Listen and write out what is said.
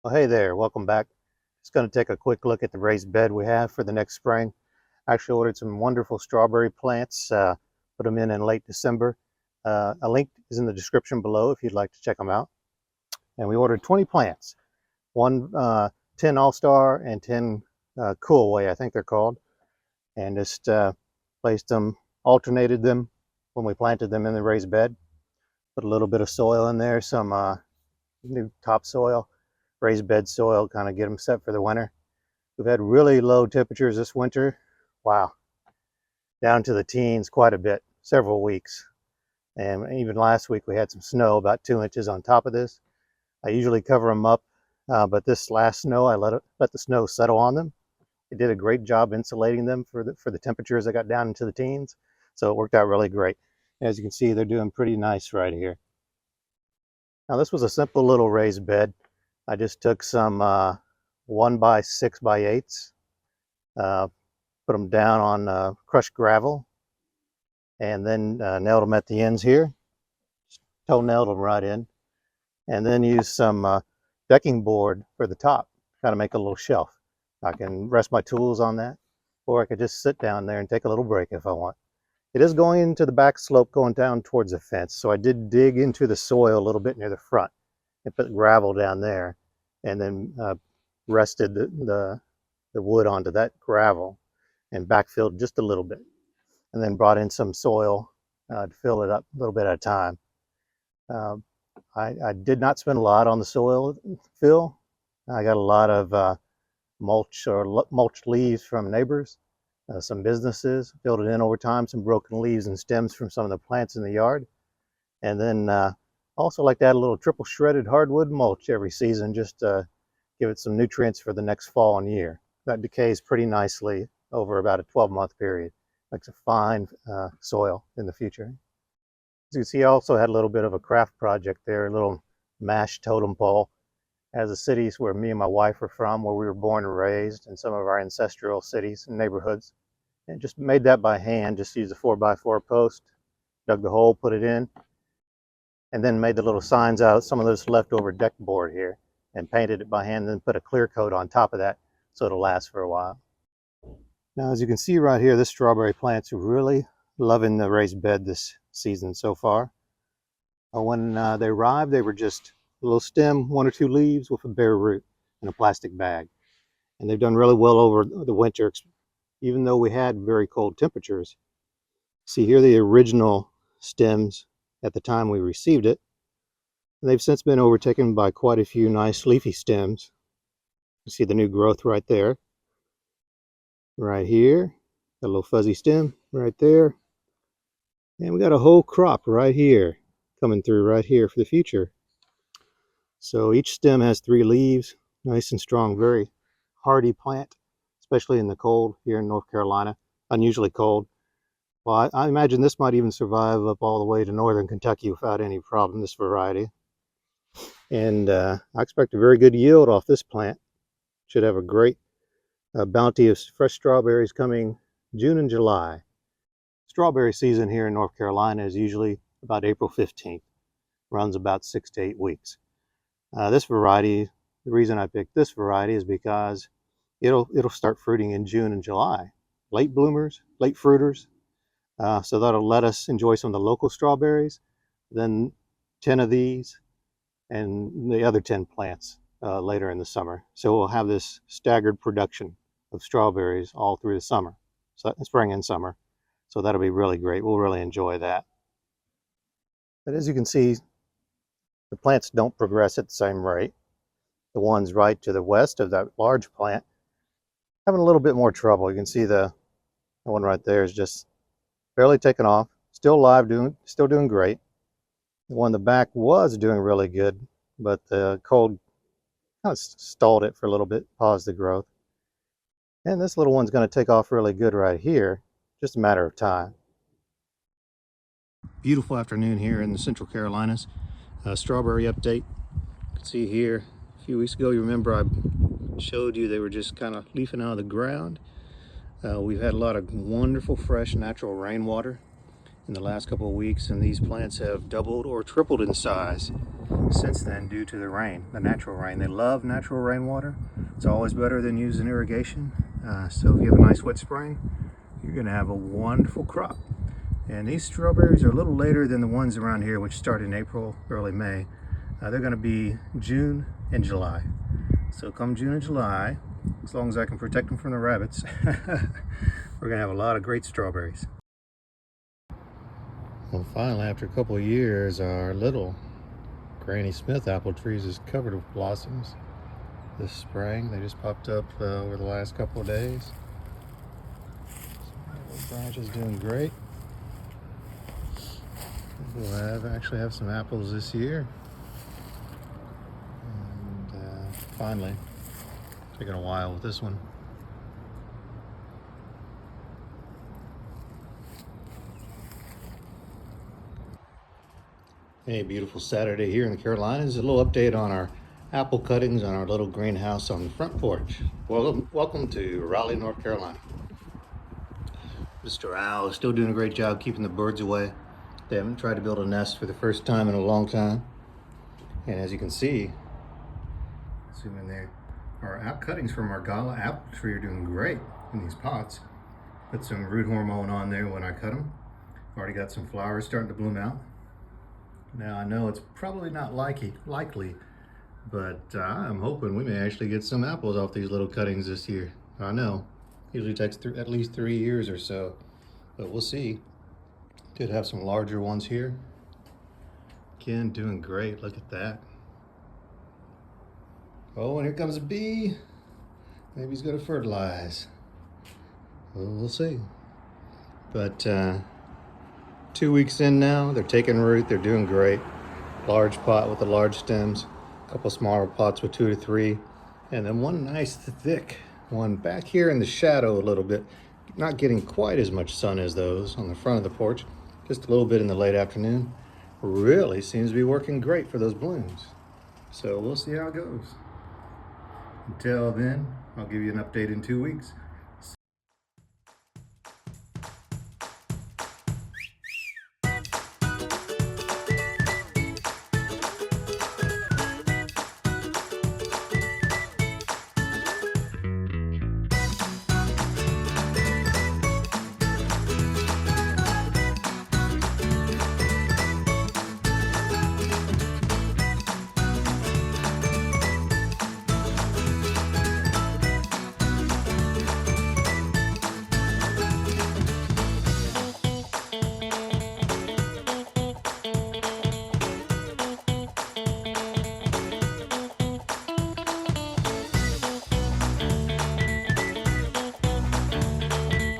Well, hey there, welcome back. Just going to take a quick look at the raised bed we have for the next spring. I actually ordered some wonderful strawberry plants, put them in late December. A link is in the description below if you'd like to check them out. And we ordered 20 plants, 10 All-Star and 10 Cool Way, I think they're called. And just placed them, alternated them when we planted them in the raised bed. Put a little bit of soil in there, some new topsoil, raised bed soil, kind of get them set for the winter. We've had really low temperatures this winter. Wow, down to the teens quite a bit, several weeks. And even last week we had some snow, about 2 inches on top of this. I usually cover them up, but this last snow I let the snow settle on them. It did a great job insulating them for the temperatures that got down into the teens. So it worked out really great. As you can see, they're doing pretty nice right here. Now this was a simple little raised bed. I just took some 1 by 6 by 8s, put them down on crushed gravel, and then nailed them at the ends here. Toe nailed them right in, and then used some decking board for the top, kind of make a little shelf. I can rest my tools on that, or I could just sit down there and take a little break if I want. It is going into the back slope going down towards the fence, so I did dig into the soil a little bit near the front and put gravel down there, and then rested the wood onto that gravel and backfilled just a little bit, and then brought in some soil to fill it up a little bit at a time. I did not spend a lot on the soil fill. I got a lot of mulch or mulched leaves from neighbors, some businesses, filled it in over time, some broken leaves and stems from some of the plants in the yard. And then also like to add a little triple shredded hardwood mulch every season, just to give it some nutrients for the next fall and year. That decays pretty nicely over about a 12-month period. Makes a fine soil in the future. As you can see, I also had a little bit of a craft project there, a little mash totem pole. As the cities where me and my wife are from, where we were born and raised, and some of our ancestral cities and neighborhoods. And just made that by hand, just used a 4x4 post, dug the hole, put it in, and then made the little signs out of some of this leftover deck board here, and painted it by hand, and then put a clear coat on top of that so it'll last for a while. Now, as you can see right here, this strawberry plants are really loving the raised bed this season so far. When they arrived, they were just a little stem, 1 or 2 leaves with a bare root in a plastic bag. And they've done really well over the winter, even though we had very cold temperatures. See here the original stems at the time we received it. They've since been overtaken by quite a few nice leafy stems. You see the new growth right there. Right here, a little fuzzy stem right there. And we got a whole crop right here coming through right here for the future. So each stem has 3 leaves, nice and strong, very hardy plant, especially in the cold here in North Carolina, unusually cold. Well, I imagine this might even survive up all the way to northern Kentucky without any problem, this variety. And I expect a very good yield off this plant. Should have a great bounty of fresh strawberries coming June and July. Strawberry season here in North Carolina is usually about April 15th, runs about 6 to 8 weeks. This variety, the reason I picked this variety is because it'll start fruiting in June and July. Late bloomers, late fruiters. So that'll let us enjoy some of the local strawberries, then 10 of these, and the other 10 plants later in the summer. So we'll have this staggered production of strawberries all through the summer, so spring and summer. So that'll be really great. We'll really enjoy that. But as you can see, the plants don't progress at the same rate. The ones right to the west of that large plant having a little bit more trouble. You can see the one right there is just barely taken off, still alive, still doing great. The one in the back was doing really good, but the cold kind of stalled it for a little bit, paused the growth. And this little one's going to take off really good right here, just a matter of time. Beautiful afternoon here in the Central Carolinas. Strawberry update. You can see here a few weeks ago, you remember I showed you they were just kind of leafing out of the ground. We've had a lot of wonderful fresh natural rainwater in the last couple of weeks, and these plants have doubled or tripled in size. since then due to the rain, the natural rain. They love natural rainwater. It's always better than using irrigation. So if you have a nice wet spring, you're going to have a wonderful crop. And these strawberries are a little later than the ones around here, which start in April, early May. They're going to be June and July. So come June and July, as long as I can protect them from the rabbits, we're going to have a lot of great strawberries. Well, finally, after a couple of years, our little Granny Smith apple trees is covered with blossoms this spring. They just popped up over the last couple of days. The branch is doing great. We'll actually have some apples this year. And finally, taking a while with this one. Hey, beautiful Saturday here in the Carolinas. A little update on our apple cuttings on our little greenhouse on the front porch. Welcome to Raleigh, North Carolina. Mr. Owl is still doing a great job keeping the birds away. They haven't tried to build a nest for the first time in a long time. And as you can see, zoom in there, our cuttings from our Gala apple tree are doing great in these pots. Put some root hormone on there when I cut them. Already got some flowers starting to bloom out. Now I know it's probably not likely, but I'm hoping we may actually get some apples off these little cuttings this year. I know, usually takes at least 3 years or so, but we'll see. Did have some larger ones here. Again, doing great, look at that. Oh, and here comes a bee. Maybe he's gonna fertilize. Well, we'll see. But 2 weeks in now, they're taking root, they're doing great. Large pot with the large stems, a couple smaller pots with 2 to 3, and then one nice thick one back here in the shadow a little bit. Not getting quite as much sun as those on the front of the porch, just a little bit in the late afternoon. Really seems to be working great for those blooms. So we'll see how it goes. Until then, I'll give you an update in 2 weeks.